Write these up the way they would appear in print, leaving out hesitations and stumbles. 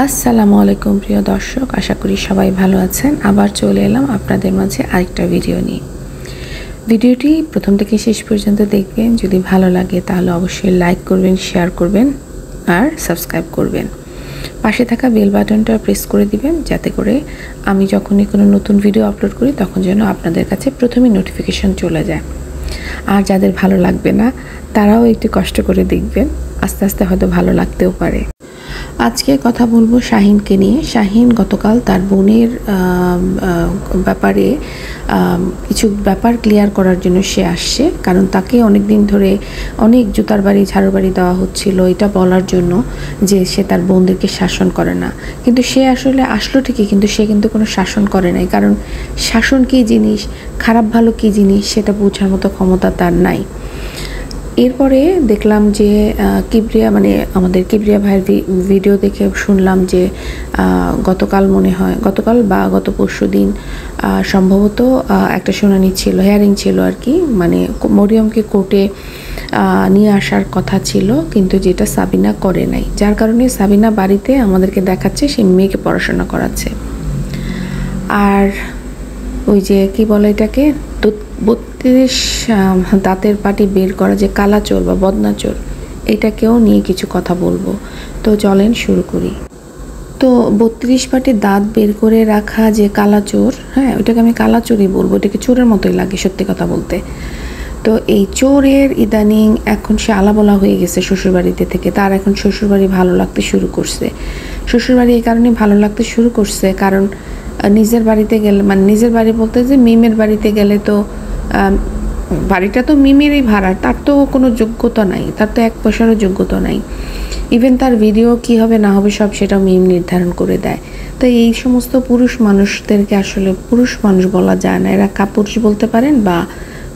আসসালামু আলাইকুম প্রিয় দর্শক, আশা করি সবাই ভালো আছেন। আবার চলে এলাম আপনাদের মাঝে আরেকটা ভিডিও নিয়ে। ভিডিওটি প্রথম থেকে শেষ পর্যন্ত দেখবেন। যদি ভালো লাগে তাহলে অবশ্যই লাইক করবেন, শেয়ার করবেন আর সাবস্ক্রাইব করবেন। পাশে থাকা বেল বাটনটা প্রেস করে দিবেন, যাতে করে আমি যখনই কোনো নতুন ভিডিও আপলোড করি তখন যেন আপনাদের কাছে প্রথমেই নোটিফিকেশন চলে যায়। আর যাদের ভালো লাগবে না তারাও একটু কষ্ট করে দেখবেন, আস্তে আস্তে হয়তো ভালো লাগতেও পারে। আজকে কথা বলবো শাহিনকে নিয়ে। শাহিন গতকাল তার বোনের ব্যাপারে কিছু ব্যাপার ক্লিয়ার করার জন্য সে আসছে, কারণ তাকে অনেক দিন ধরে অনেক জুতার বাড়ি ঝাড়ু বাড়ি দেওয়া হচ্ছিল এটা বলার জন্য যে সে তার বোনদেরকে শাসন করে না। কিন্তু সে আসলে আসলো ঠিকই, কিন্তু সে কিন্তু কোনো শাসন করে নাই, কারণ শাসন কী জিনিস, খারাপ ভালো কী জিনিস সেটা বোঝার মতো ক্ষমতা তার নাই। এরপরে দেখলাম যে কিবরিয়া আমাদের কিবরিয়া ভাইয়ের ভিডিও দেখে শুনলাম যে গতকাল গতকাল বা গত পরশু দিন সম্ভবত একটা শুনানি ছিল, হিয়ারিং ছিল আর কি, মরিয়মকে কোর্টে নিয়ে আসার কথা ছিল, কিন্তু যেটা সাবিনা করে নাই, যার কারণে সাবিনা বাড়িতে আমাদেরকে দেখাচ্ছে সে মেয়েকে পড়াশোনা করাচ্ছে। আর ওই যে কি বলে এটাকে 32 দাঁতের পাটি বের করা যে কালাচোর বা বদনাচোর, এটাকেও নিয়ে কিছু কথা বলবো। তো চলেন শুরু করি। তো 32 পাটি দাঁত বের করে রাখা যে কালাচোর, হ্যাঁ ওইটাকে আমি কালাচোরই বলবো, এটাকে চোরের মতোই লাগে সত্যি কথা বলতে। তো এই চোরের ইদানিং এখন সে আলাবলা হয়ে গেছে শ্বশুরবাড়িতে থেকে, তার এখন শ্বশুরবাড়ি ভালো লাগতে শুরু করছে। শ্বশুরবাড়ি এই কারণে ভালো লাগতে শুরু করছে কারণ নিজের বাড়িতে গেলে, নিজের বাড়ি বলতে যে মিমের বাড়িতে গেলে তো বাড়িটা তো মিমেরই ভাড়া, তার তো কোনো যোগ্যতা নাই, তার তো এক পয়সারও যোগ্যতা নাই। ইভেন তার ভিডিও কি হবে না হবে সব সেটা মিম নির্ধারণ করে দেয়। তো এই সমস্ত পুরুষ মানুষদেরকে আসলে পুরুষ মানুষ বলা যায় না, এরা কাপুরুষ বলতে পারেন বা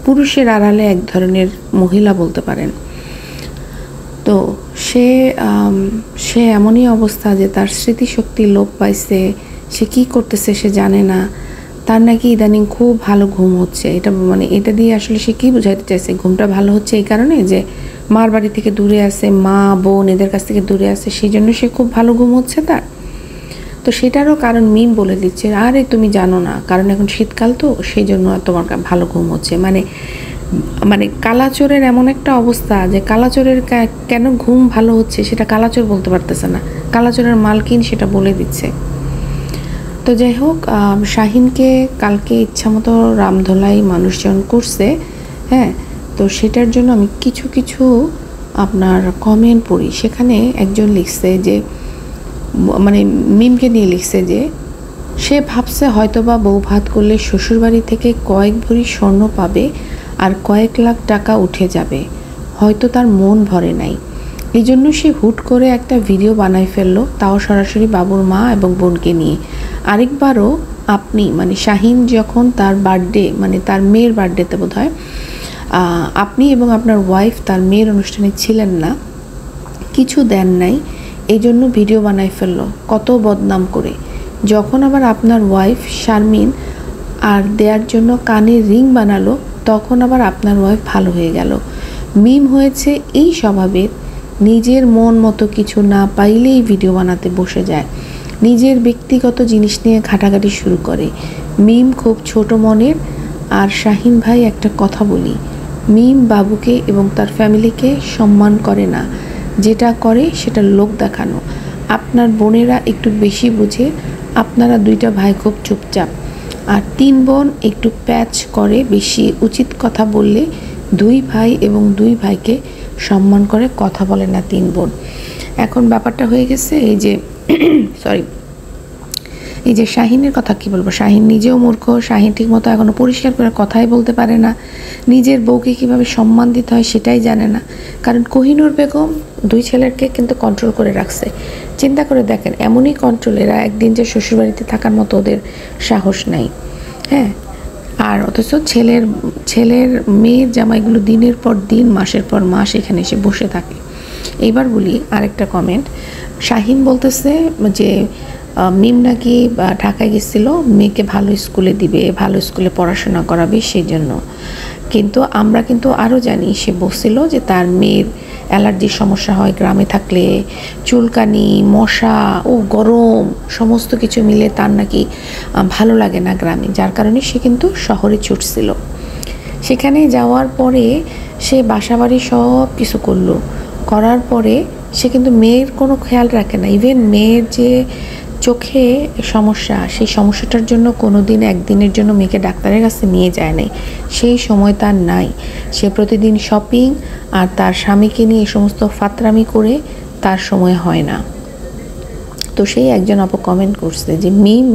পুরুষের আড়ালে এক ধরনের মহিলা বলতে পারেন। তো সে এমনই অবস্থা যে তার স্মৃতিশক্তি লোপ পাইছে, সে কি করতেছে সে জানে না। তার নাকি ইদানিং খুব ভালো ঘুম হচ্ছে, এটা দিয়ে আসলে সে কি বোঝাইতে চাইছে, ঘুমটা ভালো হচ্ছে এই কারণে যে মার বাড়ি থেকে দূরে আছে, মা বোন এদের কাছ থেকে দূরে আছে, সেই জন্য সে খুব ভালো ঘুম হচ্ছে তার। তো সেটারও কারণ মিম বলে দিচ্ছে, আরে তুমি জানো না, কারণ এখন শীতকাল তো সেই জন্য তোমার ভালো ঘুম হচ্ছে। কালাচোরের এমন একটা অবস্থা যে কালাচোরের কেন ঘুম ভালো হচ্ছে সেটা কালাচোর বলতে পারতেছে না, কালাচোরের মালকিন সেটা বলে দিচ্ছে। তো যাই হোক, শাহিনকে কালকে ইচ্ছামতো রামধোলাই মানুষজন করছে, হ্যাঁ। তো সেটার জন্য আমি কিছু আপনার কমেন্ট পড়ি। সেখানে একজন লিখছে যে মিমকে নিয়ে লিখছে যে সে ভাবছে হয়তোবা বউ ভাত করলে শ্বশুরবাড়ি থেকে কয়েক ভরি স্বর্ণ পাবে আর কয়েক লাখ টাকা উঠে যাবে, হয়তো তার মন ভরে নাই, এই জন্য সে হুট করে একটা ভিডিও বানায় ফেললো, তাও সরাসরি বাবুর মা এবং বোনকে নিয়ে। আরেকবারও আপনি শাহিন যখন তার বার্থডে তার মেয়ের বার্থডেতে বোধহয় আপনি এবং আপনার ওয়াইফ তার মেয়ের অনুষ্ঠানে ছিলেন না, কিছু দেন নাই, এই জন্য ভিডিও বানায় ফেললো কত বদনাম করে। যখন আবার আপনার ওয়াইফ শারমিন আর দেওয়ার জন্য কানের রিং বানালো, তখন আবার আপনার ওয়াইফ ভালো হয়ে গেল। মিম হয়েছে এই স্বভাবের, নিজের মন মতো কিছু না পাইলেই ভিডিও বানাতে বসে যায়, নিজের ব্যক্তিগত জিনিস নিয়ে ঘাটাঘাটি শুরু করে। মিম খুব ছোট মনের। আর শাহিন ভাই, একটা কথা বলি, মিম বাবুকে এবং তার ফ্যামিলিকে সম্মান করে না, যেটা করে সেটা লোক দেখানো। আপনার বোনেরা একটু বেশি বুঝে, আপনারা 2টা ভাই খুব চুপচাপ, আর 3 বোন একটু প্যাচ করে বেশি। উচিত কথা বললে 2 ভাই এবং 2 ভাইকে সম্মান করে কথা বলে না 3 বোন। এখন ব্যাপারটা হয়ে গেছে এই যে এই যে শাহিনের কথা কি বলবো, শাহিন নিজেও মূর্খ, শাহিন ঠিক মতো এখনো পরিষ্কার করে কথাই বলতে পারে না, নিজের বউকে কিভাবে সম্মান দিতে হয় সেটাই জানে না। কারণ কোহিনূর বেগম 2 ছেলেকে কিন্তু কন্ট্রোল করে রাখছে। চিন্তা করে দেখেন, এমনই কন্ট্রোল, এরা একদিন যে শ্বশুরবাড়িতে থাকার মতো ওদের সাহস নাই, হ্যাঁ। আর অথচ ছেলের মেয়ের জামাইগুলো দিনের পর দিন মাসের পর মাস এখানে এসে বসে থাকে। এইবার বলি আরেকটা কমেন্ট, শাহিন বলতেছে যে মিম নাকি ঢাকায় গেছিলো মেয়েকে ভালো স্কুলে দিবে, ভালো স্কুলে পড়াশোনা করাবে সেই জন্য, কিন্তু আমরা কিন্তু আরও জানি সে বলছিল যে তার মেয়ের অ্যালার্জির সমস্যা হয় গ্রামে থাকলে, চুলকানি, মশা ও গরম সমস্ত কিছু মিলে তার নাকি ভালো লাগে না গ্রামে, যার কারণে সে কিন্তু শহরে ছুটছিল। সেখানে যাওয়ার পরে সে বাসাবাড়ি সব কিছু করলো, করার পরে সে কিন্তু মেয়ের কোনো খেয়াল রাখে না। ইভেন মেয়ের যে চোখে সমস্যা, সেই সমস্যাটার জন্য কোনো দিন একদিনের জন্য মেয়েকে ডাক্তারের কাছে নিয়ে যায় নাই, সেই সময় তার নাই। সে প্রতিদিন শপিং আর তার স্বামীকে নিয়ে এই সমস্ত ফাতরামি করে তার সময় হয় না। তো সেই একজন আপু কমেন্ট করছে যে মিম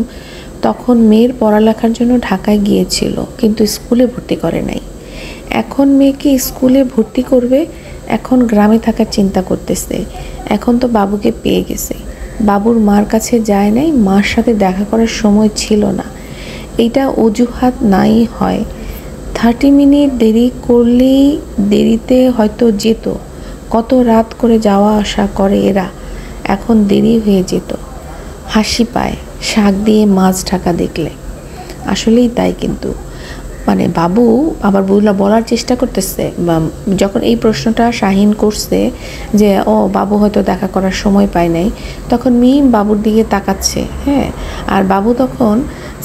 তখন মেয়ের পড়ালেখার জন্য ঢাকায় গিয়েছিল, কিন্তু স্কুলে ভর্তি করে নাই। এখন মেয়েকে স্কুলে ভর্তি করবে, এখন গ্রামে থাকার চিন্তা করতেছে। এখন তো বাবুকে পেয়ে গেছে, বাবুর মার কাছে যায় নাই, মার সাথে দেখা করার সময় ছিল না। এইটা অজুহাত নাই হয়। 30 মিনিট দেরি করলেই দেরিতে হয়তো যেত, কত রাত করে যাওয়া আসা করে এরা, এখন দেরি হয়ে যেত। হাসি পায় শাক দিয়ে মাছ ঢাকা দেখলে। আসলেই তাই। কিন্তু মানে বাবু আবার বলার চেষ্টা করতেছে, যখন এই প্রশ্নটা শাহিন করছে যে ও বাবু হয়তো দেখা করার সময় পায় নাই, তখন মিম বাবুর দিকে তাকাচ্ছে। হ্যাঁ, আর বাবু তখন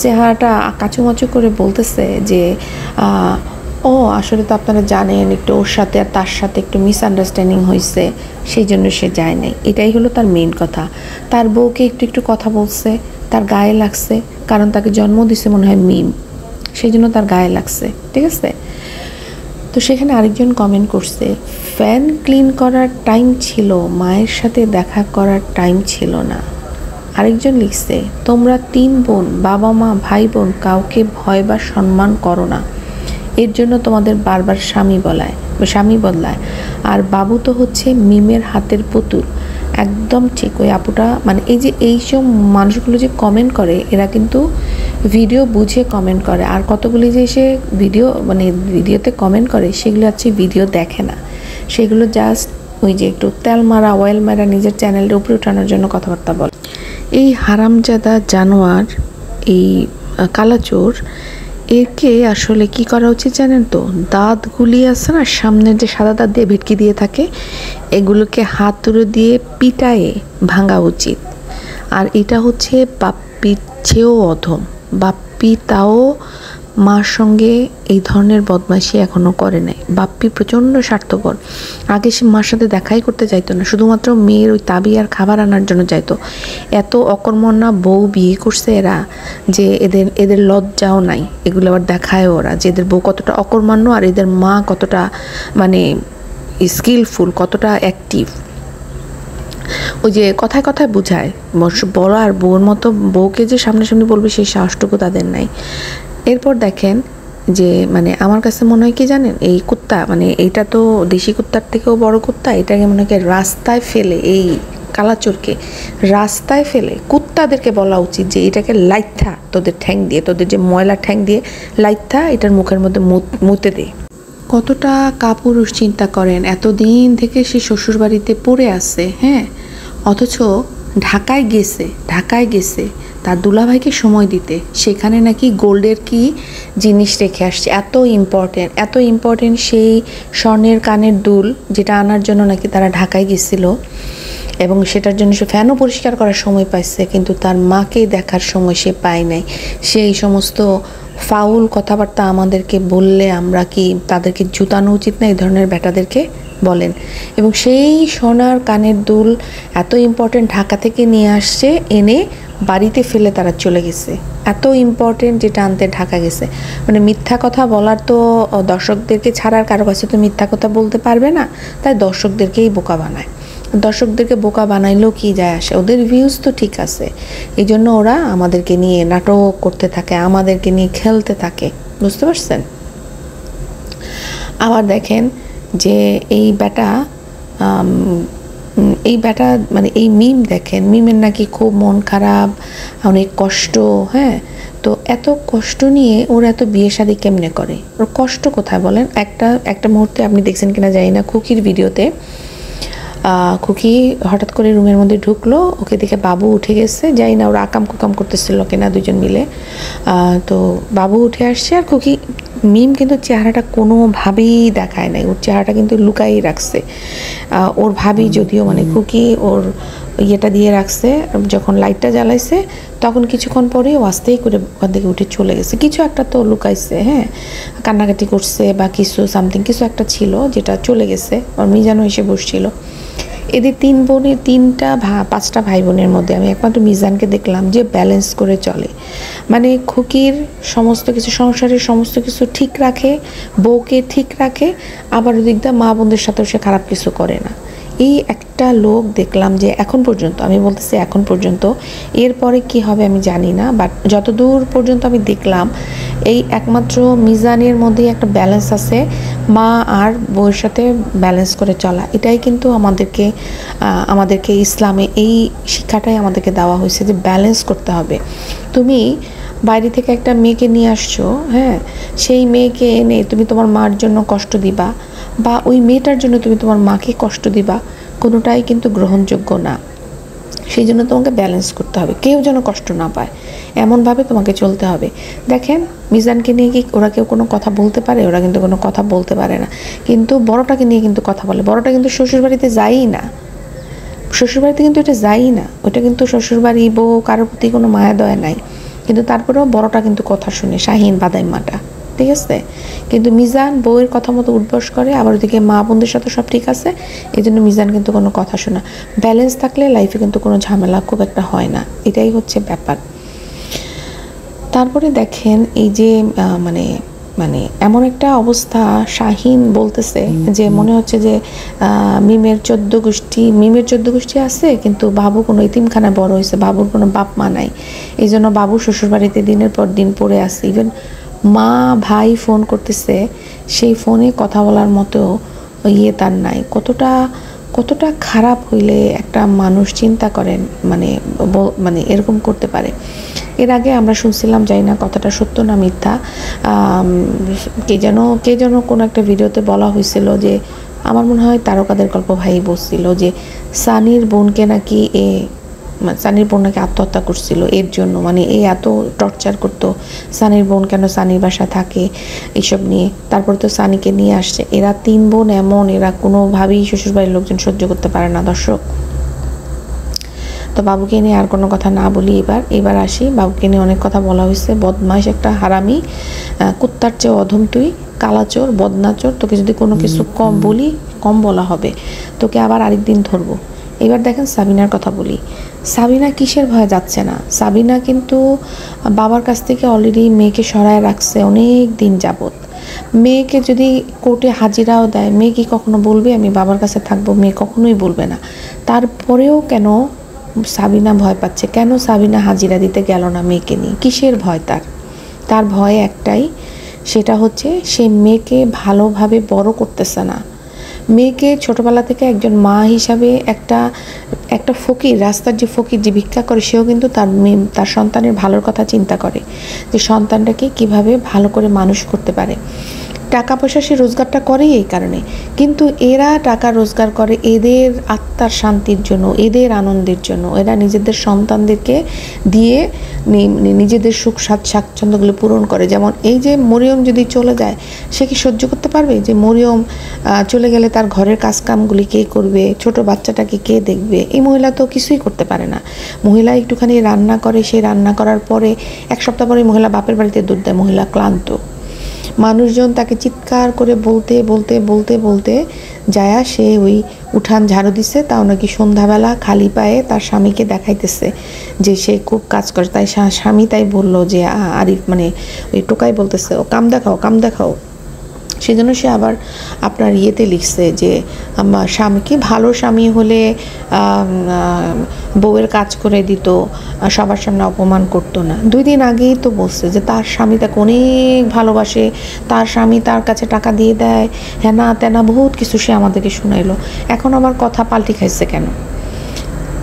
চেহারাটা কাচুমাচু করে বলতেছে যে ও আসলে তো আপনারা জানেন একটু ওর সাথে আর তার সাথে একটু মিসআন্ডারস্ট্যান্ডিং হয়েছে, সেই জন্য সে যায় নাই। এটাই হলো তার মেইন কথা। তার বউকে একটু একটু কথা বলছে, তার গায়ে লাগছে, কারণ তাকে জন্ম দিছে মনে হয় মিম, সেই জন্য তার গায়ে লাগছে। ঠিক আছে। তো সেখানে আরেকজন কমেন্ট করছে, ফ্যান ক্লিন করার টাইম ছিল, মায়ের সাথে দেখা করার টাইম ছিল না। আরেকজন লিখছে, তোমরা 3 বোন, বাবা মা ভাই বোন, কাউকে ভয় বা সম্মান করো না, এর জন্য তোমাদের বারবার স্বামী বদলায়। আর বাবু তো হচ্ছে মিমের হাতের পুতুল। একদম ঠিক। ওই আপুটা মানে এইসব মানুষগুলো যে কমেন্ট করে, এরা কিন্তু ভিডিও বুঝে কমেন্ট করে। আর কতগুলি যে সে ভিডিওতে কমেন্ট করে, সেগুলো হচ্ছে ভিডিও দেখে না, সেগুলো জাস্ট ওই যে একটু তেল মারা অয়েল মারা নিজের চ্যানেলের উপরে উঠানোর জন্য কথাবার্তা বলে। এই হারামজাদা জানোয়ার, এই কালাচোর, একে আসলে কি করা উচিত জানেন তো? দাঁতগুলি আছে না, সামনের যে সাদা দাঁত দিয়ে ভেটকি দিয়ে থাকে, এগুলোকে হাতুড়ে দিয়ে পিটায়ে ভাঙা উচিত। আর এটা হচ্ছে বাপ্পির চেয়েও অধম। বাপ্পি তাও মার সঙ্গে এই ধরনের বদমাইশি এখনও করে নাই। বাপ্পি প্রচণ্ড স্বার্থপর। আগে সে মার সাথে দেখাই করতে চাইতো না, শুধুমাত্র মেয়ের ওই তাবি আর খাবার আনার জন্য চাইতো। এত অকর্মণ্যা বউ বিয়ে করছে এরা যে এদের লজ্জাও নাই। এগুলো আবার দেখায় ওরা যে এদের বউ কতটা অকর্মণ্য আর এদের মা কতটা মানে স্কিলফুল, কতটা অ্যাক্টিভ। ওই যে কথায় কথায় বোঝায়, বড় আর বউর মতো বউকে যে সামনাসামনি বলবে সেই সাহসটুকু তাদের নাই। এরপর দেখেন যে মানে আমার কাছে মনে হয় কি জানেন, এই কুত্তা মানে এইটা তো দেশি কুত্তার থেকেও বড় কুত্তা, এটাকে মনে হয় রাস্তায় ফেলে, এই কালাচোরকে রাস্তায় ফেলে কুত্তাদেরকে বলা উচিত যে এটাকে লাইথা তোদের ঠ্যাং দিয়ে, তোদের যে ময়লা ঠ্যাং দিয়ে লাইথা এটার মুখের মধ্যে মুতে দে। কতটা কাপুরুষ চিন্তা করেন, এতদিন থেকে সে শ্বশুরবাড়িতে পড়ে আছে। হ্যাঁ, অথচ ঢাকায় গেছে তার দুলাভাইকে সময় দিতে, সেখানে নাকি গোল্ডের কি জিনিস রেখে আসছে, এত ইম্পর্টেন্ট সেই স্বর্ণের কানের দুল, যেটা আনার জন্য নাকি তারা ঢাকায় গেছিল, এবং সেটার জন্য সে ফ্যানও পরিষ্কার করার সময় পাইছে, কিন্তু তার মাকে দেখার সময় সে পায় নাই। সেই সমস্ত ফাউল কথাবার্তা আমাদেরকে বললে আমরা কি তাদেরকে জুতানো উচিত না? এই ধরনের ব্যাটাদেরকে বলেন। এবং সেই সোনার কানের দুল এত ইম্পর্টেন্ট, ঢাকা থেকে নিয়ে আসছে, এনে বাড়িতে ফেলে তারা চলে গেছে। এত ইম্পর্টেন্ট যেটা আনতে ঢাকা গেছে। মানে মিথ্যা কথা বলার তো দর্শকদেরকে ছাড়ার কারো কাছে তো মিথ্যা কথা বলতে পারবে না, তাই দর্শকদেরকেই বোকা বানায়। দর্শকদেরকে বোকা বানাইলেও কি যায় আসে, ওদের ভিউজ তো ঠিক আছে, এই জন্য ওরা আমাদেরকে নিয়ে নাটক করতে থাকে, আমাদেরকে নিয়ে খেলতে থাকে। বুঝতে পারছেন? আবার দেখেন যে এই ব্যাটা মানে এই মিম দেখেন, মিমের নাকি খুব মন খারাপ, অনেক কষ্ট। হ্যাঁ, তো এত কষ্ট নিয়ে ওরা এত বিয়ে শাদী কেমনে করে? ওর কষ্ট কোথায় বলেন? একটা মুহূর্তে আপনি দেখছেন কিনা জানি না, খুকির ভিডিওতে খুকি হঠাৎ করে রুমের মধ্যে ঢুকলো, ওকে দেখে বাবু উঠে গেছে, যাই না ওরা আকাম কুকাম করতেছিল কিনা দুজন মিলে। তো বাবু উঠে আসছে আর খুকি মিম কিন্তু চেহারাটা কোনোভাবেই দেখায় নাই, ওর চেহারাটা কিন্তু লুকাই রাখছে। ওর ভাবি যদিও মানে খুকি ওর ইয়েটা দিয়ে রাখছে, যখন লাইটটা জ্বালাইছে তখন কিছুক্ষণ পরে ও আস্তেই করে ওখান থেকে উঠে চলে গেছে। কিছু একটা তো লুকাইছে, হ্যাঁ, কান্নাকাটি করছে বা কিছু সামথিং কিছু একটা ছিল যেটা চলে গেছে। আর মিজানও এসে বসছিল। এদের 3 বোনের 5টা ভাই বোনের মধ্যে আমি একমাত্র মিজানকে দেখলাম যে ব্যালেন্স করে চলে, মানে খুকির সমস্ত কিছু, সংসারের সমস্ত কিছু ঠিক রাখে, বউকে ঠিক রাখে, আবার ওদিকটা মা বোনদের সাথেও সে খারাপ কিছু করে না। এই একটা লোক দেখলাম যে এখন পর্যন্ত, আমি বলতেছি এখন পর্যন্ত, এরপরে কি হবে আমি জানি না, বাট যতদূর পর্যন্ত আমি দেখলাম এই একমাত্র মিজানের মধ্যেই একটা ব্যালেন্স আছে, মা আর বউয়ের সাথে ব্যালেন্স করে চলা। এটাই কিন্তু আমাদেরকে ইসলামে এই শিক্ষাটাই আমাদেরকে দেওয়া হয়েছে যে ব্যালেন্স করতে হবে। তুমি বাইরে থেকে একটা মেয়েকে নিয়ে আসছো, হ্যাঁ, সেই মেয়েকে এনে তুমি তোমার মার জন্য কষ্ট দিবা বা ওই মেয়েটার জন্য তুমি তোমার মাকে কষ্ট দিবা, কোনোটাই কিন্তু গ্রহণযোগ্য না। সেই জন্য তোমাকে ব্যালেন্স করতে হবে, কেউ যেন কষ্ট না পায়, এমনভাবে তোমাকে চলতে হবে। দেখেন মিজানকে নিয়ে কি ওরা কেউ কোনো কথা বলতে পারে? ওরা কিন্তু কোনো কথা বলতে পারে না, কিন্তু বড়টাকে নিয়ে কিন্তু কথা বলে। বড়টা কিন্তু শ্বশুরবাড়িতে যায়ই না, শ্বশুরবাড়িতে কিন্তু এটা যায়ই না, ওটা কিন্তু শ্বশুরবাড়ি বউ কারোর প্রতি কোনো মায়া দয়া নাই, কিন্তু তারপরেও বড়টা কিন্তু কথা শুনে, শাহিন বাদাইম্মাটা, ঠিক আছে। কিন্তু মিজান বউয়ের কথা মতো উঠবস করে, আবার ওদিকে মা বোনদের সাথে সব ঠিক আছে, এই জন্য মিজান কিন্তু কোনো কথা শোনা। ব্যালেন্স থাকলে লাইফে কিন্তু কোনো ঝামেলা খুব একটা হয় না, এটাই হচ্ছে ব্যাপার। তারপরে দেখেন এই যে মানে মানে এমন একটা অবস্থা, শাহিন বলতেছে যে মনে হচ্ছে যে মিমের 14 গোষ্ঠী আছে, কিন্তু বাবু কোনো ইতিমখানায় বড় হয়েছে, বাবুর কোনো বাপ মা নাই, এই জন্য বাবু শ্বশুরবাড়িতে দিনের পর দিন পড়ে আছে। ইভেন মা ভাই ফোন করতেছে, সেই ফোনে কথা বলার মতো ইয়ে তার নাই। কতটা খারাপ হইলে একটা মানুষ চিন্তা করেন, মানে এরকম করতে পারে। এর আগে আমরা শুনছিলাম, জানি না কথাটা সত্য না মিথ্যা, কে যেন কোনো একটা ভিডিওতে বলা হয়েছিল যে, আমার মনে হয় তারকাদের গল্প ভাই বলছিল যে সানির বোনকে নাকি সানির বোন নাকি আত্মহত্যা করছিল এর জন্য, মানে এই এত টর্চার করতো সানির বোন, কেন সানির বাসা থাকে এইসব নিয়ে। তারপর তো সানিকে নিয়ে আসছে। এরা 3 বোন এমন, এরা কোনোভাবেই শ্বশুরবাড়ির লোকজন সহ্য করতে পারে না দর্শক। তো বাবুকে নিয়ে আর কোনো কথা না বলি, এবার আসি। বাবুকে নিয়ে অনেক কথা বলা হয়েছে, বদমাইশ একটা হারামি, কুত্তার চেয়ে অধম তুই, কালাচোর বদনাচোর, তোকে যদি কোনো কিছু কম বলা হবে, তোকে আবার আরেকদিন ধরবো। এবার দেখেন সাবিনার কথা বলি। সাবিনা কিসের ভয়ে যাচ্ছে না? সাবিনা কিন্তু বাবার কাছ থেকে অলরেডি মেয়েকে সরায় রাখছে অনেক দিন যাবত। মেয়েকে যদি কোর্টে হাজিরাও দেয়, মেয়ে কি কখনো বলবে আমি বাবার কাছে থাকবো? মেয়ে কখনোই বলবে না। তারপরেও কেন সাবিনা ভয় পাচ্ছে? কেন সাবিনা হাজিরা দিতে গেল না মেয়েকে নিয়ে? কিসের ভয় তার ভয় একটাই, সেটা হচ্ছে সে মেয়েকে ভালোভাবে বড় করতেছে না। মেয়েকে ছোটবেলা থেকে একজন মা হিসাবে একটা ফকির, রাস্তার যে ফকির যে ভিক্ষা করে, সেও কিন্তু তার সন্তানের ভালোর কথা চিন্তা করে যে সন্তানটাকে কিভাবে ভালো করে মানুষ করতে পারে। টাকা পয়সা সে রোজগারটা করেই এই কারণে, কিন্তু এরা টাকা রোজগার করে এদের আত্মার শান্তির জন্য, এদের আনন্দের জন্য। এরা নিজেদের সন্তানদেরকে দিয়ে নিজেদের সুখ স্বাচ্ছন্দ্যগুলো পূরণ করে। যেমন এই যে মরিয়ম যদি চলে যায়, সে কি সহ্য করতে পারবে যে মরিয়ম চলে গেলে তার ঘরের কাজকামগুলি কে করবে, ছোট বাচ্চাটাকে কে দেখবে? এই মহিলা তো কিছুই করতে পারে না। মহিলা একটুখানি রান্না করে, সেই রান্না করার পরে 1 সপ্তাহ পরে মহিলা বাপের বাড়িতে দৌড় দেয়, মহিলা ক্লান্ত। মানুষজন তাকে চিৎকার করে বলতে যায়া সে ওই উঠান ঝাড়ু দিছে, তাও নাকি সন্ধ্যাবেলা খালি পায়ে তার স্বামীকে দেখাইতেছে যে সে খুব কাজ করে। তাই স্বামী তাই বললো যে আরিফ, মানে ওই টোকাই বলতেছে, ও কাম দেখাও। সেজন্য সে আবার আপনার ইয়েতে লিখছে যে আমার স্বামীকে, ভালো স্বামী হলে বউয়ের কাজ করে দিত, সবার সামনে অপমান করতো না। 2 দিন আগেই তো বলছে যে তার স্বামী তাকে অনেক ভালোবাসে, তার স্বামী তার কাছে টাকা দিয়ে দেয়, হ্যানা তেনা বহুত কিছু সে আমাদেরকে শুনাইলো। এখন আমার কথা পাল্টি খাইছে কেন?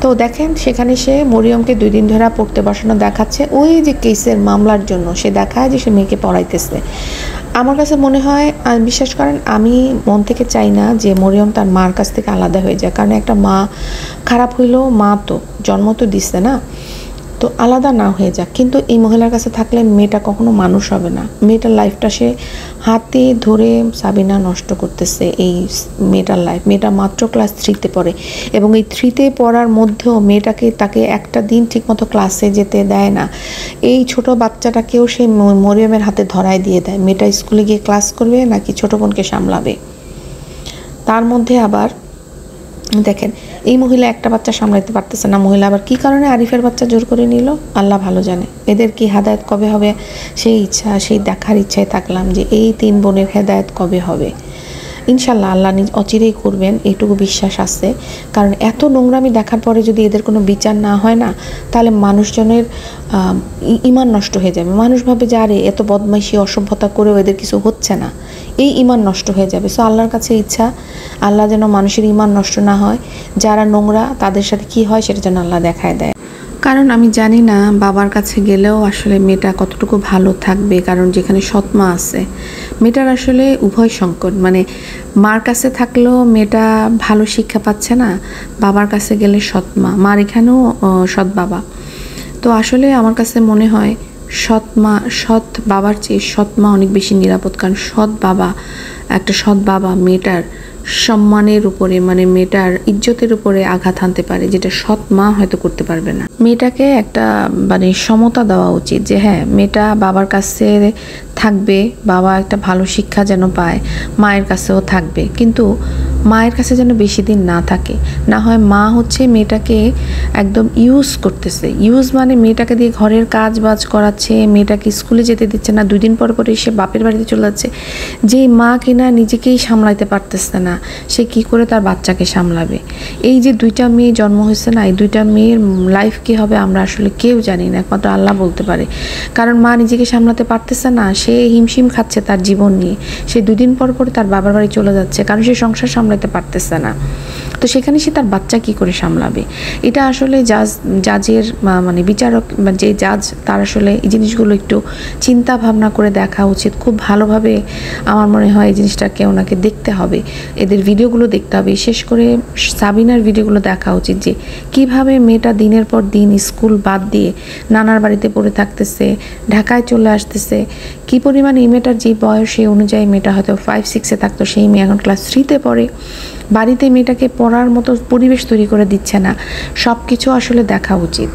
তো দেখেন সেখানে সে মরিয়মকে 2 দিন ধরে পড়তে বসানো দেখাচ্ছে, ওই যে কেসের মামলার জন্য সে দেখায় যে সে মেয়েকে পড়াইতেছে। আমার কাছে মনে হয়, বিশ্বাস করেন, আমি মন থেকে চাই না যে মরিয়ম তার মার কাছ থেকে আলাদা হয়ে যায়, কারণ একটা মা খারাপ হইলেও মা তো জন্ম তো দিচ্ছে না। তো আলাদা না হয়ে যাক, কিন্তু এই মহিলার কাছে থাকলে মেয়েটা কখনো মানুষ হবে না। মেয়েটার লাইফটা সে হাতে ধরে সাবিনা নষ্ট করতেছে। এই মেয়েটার লাইফ, মেয়েটা মাত্র ক্লাস 3-তে পড়ে এবং এই 3-তে পড়ার মধ্যেও তাকে একটা দিন ঠিকমতো ক্লাসে যেতে দেয় না। এই ছোট বাচ্চাটাকেও সে মরিয়মের হাতে ধরায় দিয়ে দেয়, মেয়েটা স্কুলে গিয়ে ক্লাস করবে নাকি ছোট বোনকে সামলাবে। তার মধ্যে আবার দেখেন, এই মহিলা একটা বাচ্চা সামলাইতে পারতেছে না, মহিলা আবার কি কারণে আরিফের বাচ্চা জোর করে নিল আল্লাহ ভালো জানে। এদের কি হেদায়েত কবে হবে সেই দেখার ইচ্ছায় থাকলাম যে এই 3 বোনের হেদায়েত কবে হবে। ইনশাল্লাহ আল্লাহ অচিরেই করবেন, এইটুকু বিশ্বাস আছে। কারণ এত নোংরামি দেখার পরে যদি এদের কোনো বিচার না হয় না, তাহলে মানুষজনের ইমান নষ্ট হয়ে যাবে। মানুষ ভাবে যে আরে এত বদমাইশি অসভ্যতা করেও এদের কিছু হচ্ছে না, এই ইমান নষ্ট হয়ে যাবে। সো আল্লাহর কাছে ইচ্ছা, আল্লাহ যেন মানুষের ইমান নষ্ট না হয়। যারা নোংরা তাদের সাথে কি হয় সেটা যেন আল্লাহ দেখায় দেয়। কারণ আমি জানি না বাবার কাছে গেলেও আসলে মেয়েটা কতটুকু ভালো থাকবে, কারণ যেখানে সৎ মা আছে, মেয়েটার আসলে উভয় সংকট। মানে মার কাছে থাকলেও মেয়েটা ভালো শিক্ষা পাচ্ছে না, বাবার কাছে গেলে সৎ মা, মার এখানেও সৎ বাবা। তো আসলে আমার কাছে মনে হয় সৎ বাবার চেয়ে সৎ মা অনেক বেশি নিরাপদ। কারণ একটা সৎ বাবা মেয়েটার সম্মানের উপরে, মানে মেয়েটার ইজ্জতের উপরে আঘাত আনতে পারে, যেটা সৎ মা হয়তো করতে পারবে না। মেয়েটাকে একটা মানে সমতা দেওয়া উচিত যে হ্যাঁ, মেয়েটা বাবার কাছে থাকবে, বাবা একটা ভালো শিক্ষা যেন পায়, মায়ের কাছেও থাকবে, কিন্তু মায়ের কাছে যেন বেশি দিন না থাকে। না হয় মা হচ্ছে মেয়েটাকে একদম ইউজ করতেছে, মানে মেয়েটাকে দিয়ে ঘরের কাজ বাজ করাচ্ছে, মেয়েটাকে স্কুলে যেতে দিচ্ছে না, 2 দিন পর পরে সে বাপের বাড়িতে চলে যাচ্ছে। যেই মা কিনা নিজেকেই সামলাইতে পারতেছে না, সে কি করে তার বাচ্চাকে সামলাবে। এই যে 2টা মেয়ে জন্ম হয়েছে না, এই 2টা মেয়ের লাইফ কি হবে আমরা আসলে কেউ জানি না, একমাত্র আল্লাহ বলতে পারে। কারণ মা নিজেকে সামলাতে পারতেছে না, সে হিমশিম খাচ্ছে তার জীবন নিয়ে। সে 2 দিন পর পরে তার বাবার বাড়ি চলে যাচ্ছে, কারণ সে সংসার সামলাতে পারতেছে না। তো সেখানে সে তার বাচ্চা কি করে সামলাবে। এটা আসলে জাজের মানে বিচারক, যে জাজ, তার আসলে এই জিনিসগুলো একটু চিন্তা ভাবনা করে দেখা উচিত। খুব ভালোভাবে আমার মনে হয় এই জিনিসটাকে ওনাকে দেখতে হবে, এদের ভিডিওগুলো দেখতে হবে, বিশেষ করে সাবিনার ভিডিওগুলো দেখা উচিত, যে কিভাবে মেয়েটা দিনের পর দিন স্কুল বাদ দিয়ে নানার বাড়িতে পড়ে থাকতেছে, ঢাকায় চলে আসতেছে। কি পরিমাণ এই মেয়েটার যে বয়স, সেই অনুযায়ী মেয়েটা হয়তো 5-6-এ থাকতো, সেই মেয়ে এখন ক্লাস 3-তে পড়ে। বাড়িতে মেয়েটাকে পড়ার মতো পরিবেশ তৈরি করে দিচ্ছে না। সব কিছু আসলে দেখা উচিত।